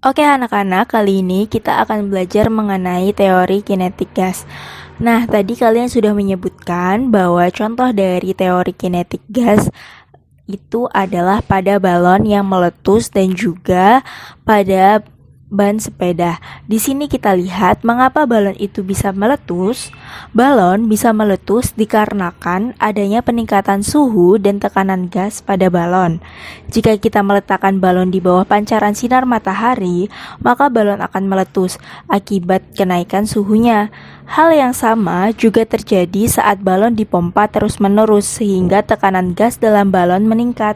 Oke anak-anak, kali ini kita akan belajar mengenai teori kinetik gas. Nah, tadi kalian sudah menyebutkan bahwa contoh dari teori kinetik gas itu adalah pada balon yang meletus dan juga pada ban sepeda. Di sini kita lihat mengapa balon itu bisa meletus. Balon bisa meletus dikarenakan adanya peningkatan suhu dan tekanan gas pada balon. Jika kita meletakkan balon di bawah pancaran sinar matahari, maka balon akan meletus akibat kenaikan suhunya. Hal yang sama juga terjadi saat balon dipompa terus-menerus sehingga tekanan gas dalam balon meningkat.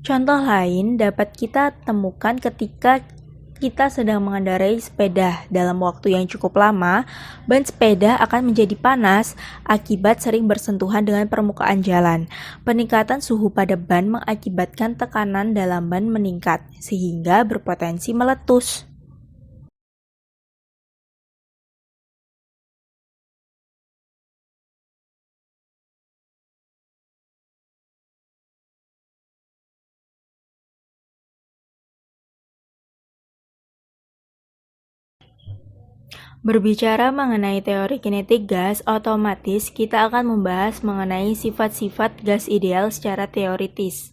Contoh lain dapat kita temukan ketika kita sedang mengendarai sepeda dalam waktu yang cukup lama, ban sepeda akan menjadi panas akibat sering bersentuhan dengan permukaan jalan. Peningkatan suhu pada ban mengakibatkan tekanan dalam ban meningkat, sehingga berpotensi meletus. Berbicara mengenai teori kinetik gas, otomatis kita akan membahas mengenai sifat-sifat gas ideal secara teoritis.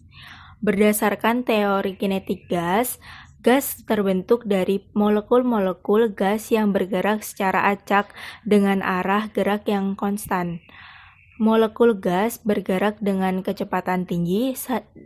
Berdasarkan teori kinetik gas, gas terbentuk dari molekul-molekul gas yang bergerak secara acak dengan arah gerak yang konstan. Molekul gas bergerak dengan kecepatan tinggi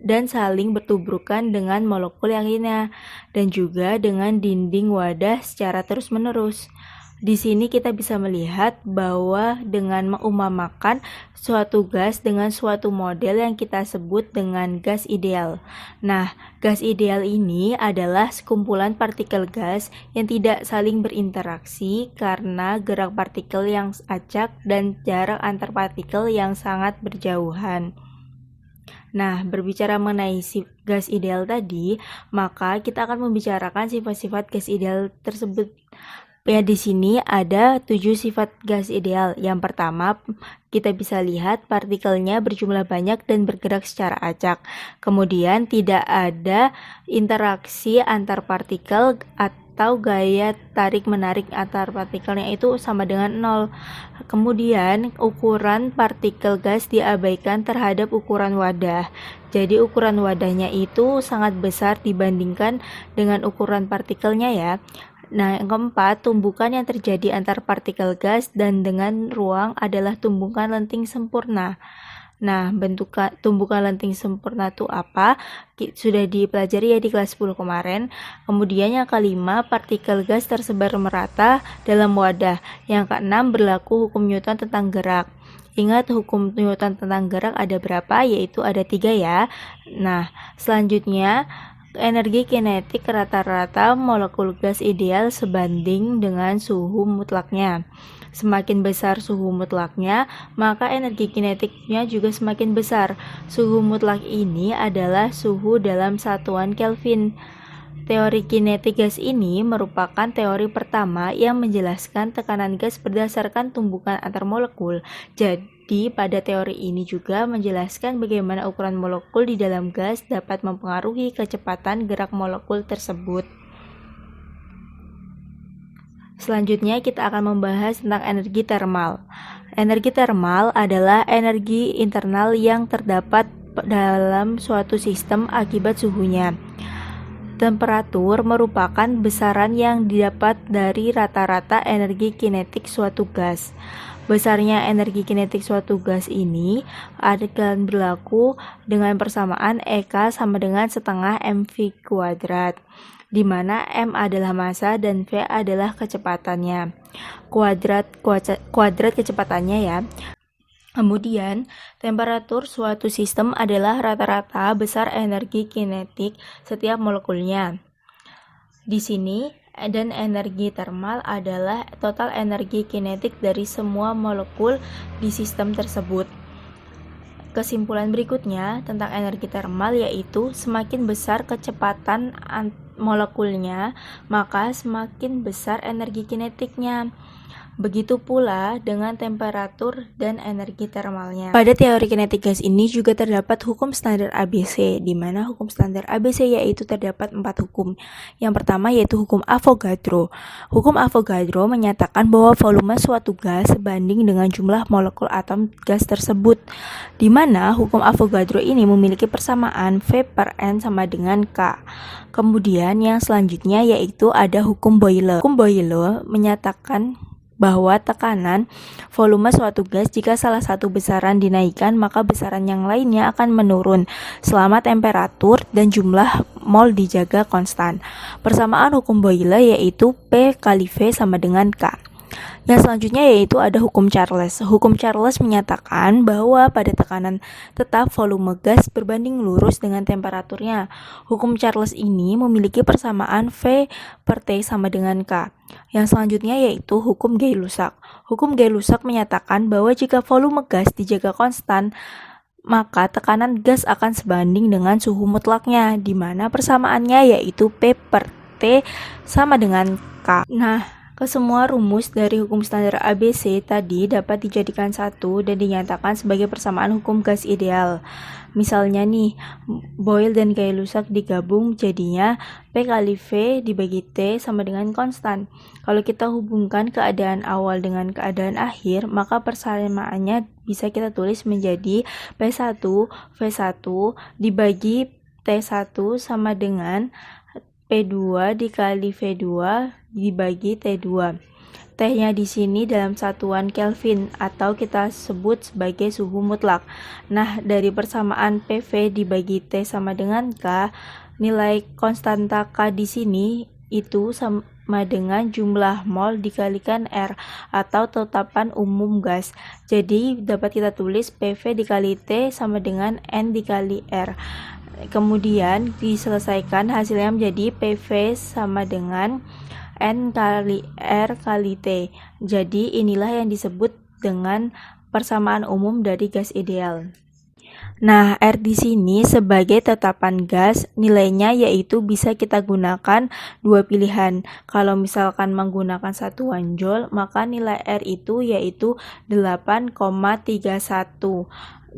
dan saling bertubrukan dengan molekul yang lainnya, dan juga dengan dinding wadah secara terus-menerus. Di sini kita bisa melihat bahwa dengan mengumpamakan suatu gas dengan suatu model yang kita sebut dengan gas ideal. Nah, gas ideal ini adalah sekumpulan partikel gas yang tidak saling berinteraksi karena gerak partikel yang acak dan jarak antar partikel yang sangat berjauhan. Nah, berbicara mengenai gas ideal tadi, maka kita akan membicarakan sifat-sifat gas ideal tersebut. Ya, di sini ada 7 sifat gas ideal. Yang pertama, kita bisa lihat partikelnya berjumlah banyak dan bergerak secara acak. Kemudian tidak ada interaksi antar partikel atau gaya tarik-menarik antar partikelnya itu sama dengan 0. Kemudian ukuran partikel gas diabaikan terhadap ukuran wadah. Jadi ukuran wadahnya itu sangat besar dibandingkan dengan ukuran partikelnya ya. Nah, yang keempat, tumbukan yang terjadi antar partikel gas dan dengan ruang adalah tumbukan lenting sempurna. Nah, bentuk tumbukan lenting sempurna itu apa? Sudah dipelajari ya di kelas 10 kemarin. Kemudian yang kelima, partikel gas tersebar merata dalam wadah. Yang keenam, berlaku hukum Newton tentang gerak. Ingat hukum Newton tentang gerak ada berapa? Yaitu ada 3 ya. Nah, selanjutnya energi kinetik rata-rata molekul gas ideal sebanding dengan suhu mutlaknya. Semakin besar suhu mutlaknya, maka energi kinetiknya juga semakin besar. Suhu mutlak ini adalah suhu dalam satuan Kelvin. Teori kinetik gas ini merupakan teori pertama yang menjelaskan tekanan gas berdasarkan tumbukan antar molekul. Jadi, pada teori ini juga menjelaskan bagaimana ukuran molekul di dalam gas dapat mempengaruhi kecepatan gerak molekul tersebut. Selanjutnya, kita akan membahas tentang energi termal. Energi termal adalah energi internal yang terdapat dalam suatu sistem akibat suhunya. Temperatur merupakan besaran yang didapat dari rata-rata energi kinetik suatu gas. Besarnya energi kinetik suatu gas ini akan berlaku dengan persamaan EK sama dengan setengah mv kuadrat, di mana M adalah massa dan V adalah kecepatannya. Kuadrat kecepatannya ya. Kemudian, temperatur suatu sistem adalah rata-rata besar energi kinetik setiap molekulnya. Di sini, dan energi termal adalah total energi kinetik dari semua molekul di sistem tersebut. Kesimpulan berikutnya tentang energi termal yaitu semakin besar kecepatan molekulnya, maka semakin besar energi kinetiknya. Begitu pula dengan temperatur dan energi termalnya. Pada teori kinetik gas ini juga terdapat hukum standar ABC, di mana hukum standar ABC yaitu terdapat 4 hukum. Yang pertama yaitu hukum Avogadro. Hukum Avogadro menyatakan bahwa volume suatu gas sebanding dengan jumlah molekul atom gas tersebut, di mana hukum Avogadro ini memiliki persamaan V per N sama dengan K. Kemudian yang selanjutnya yaitu ada hukum Boyle. Hukum Boyle menyatakan bahwa tekanan volume suatu gas jika salah satu besaran dinaikkan maka besaran yang lainnya akan menurun selama temperatur dan jumlah mol dijaga konstan. Persamaan hukum Boyle yaitu P kali V sama dengan K. Yang selanjutnya yaitu ada hukum Charles. Hukum Charles menyatakan bahwa pada tekanan tetap volume gas berbanding lurus dengan temperaturnya. Hukum Charles ini memiliki persamaan V per T sama dengan K. Yang selanjutnya yaitu hukum Gay-Lussac. Hukum Gay-Lussac menyatakan bahwa jika volume gas dijaga konstan, maka tekanan gas akan sebanding dengan suhu mutlaknya, di mana persamaannya yaitu P per T sama dengan K. Nah, kesemua rumus dari hukum standar ABC tadi dapat dijadikan satu dan dinyatakan sebagai persamaan hukum gas ideal. Misalnya nih, Boyle dan Gay-Lussac digabung jadinya P kali V dibagi T sama dengan konstan. Kalau kita hubungkan keadaan awal dengan keadaan akhir, maka persamaannya bisa kita tulis menjadi P1 V1 dibagi T1 sama dengan P2 dikali V2 dibagi T2. T-nya di sini dalam satuan Kelvin atau kita sebut sebagai suhu mutlak. Nah, dari persamaan PV dibagi T sama dengan K, nilai konstanta K di sini itu sama dengan jumlah mol dikalikan R atau tetapan umum gas. Jadi dapat kita tulis PV dikali T sama dengan N dikali R. Kemudian diselesaikan hasilnya menjadi PV sama dengan N kali R kali T. Jadi inilah yang disebut dengan persamaan umum dari gas ideal. Nah, R di sini sebagai tetapan gas, nilainya yaitu bisa kita gunakan dua pilihan. Kalau misalkan menggunakan satuan Joule, maka nilai R itu yaitu 8,31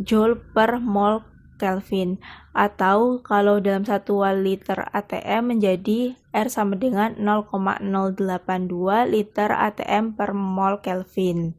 Joule per mol Kelvin, atau kalau dalam satuan liter ATM menjadi R sama dengan 0,082 liter ATM per mol Kelvin.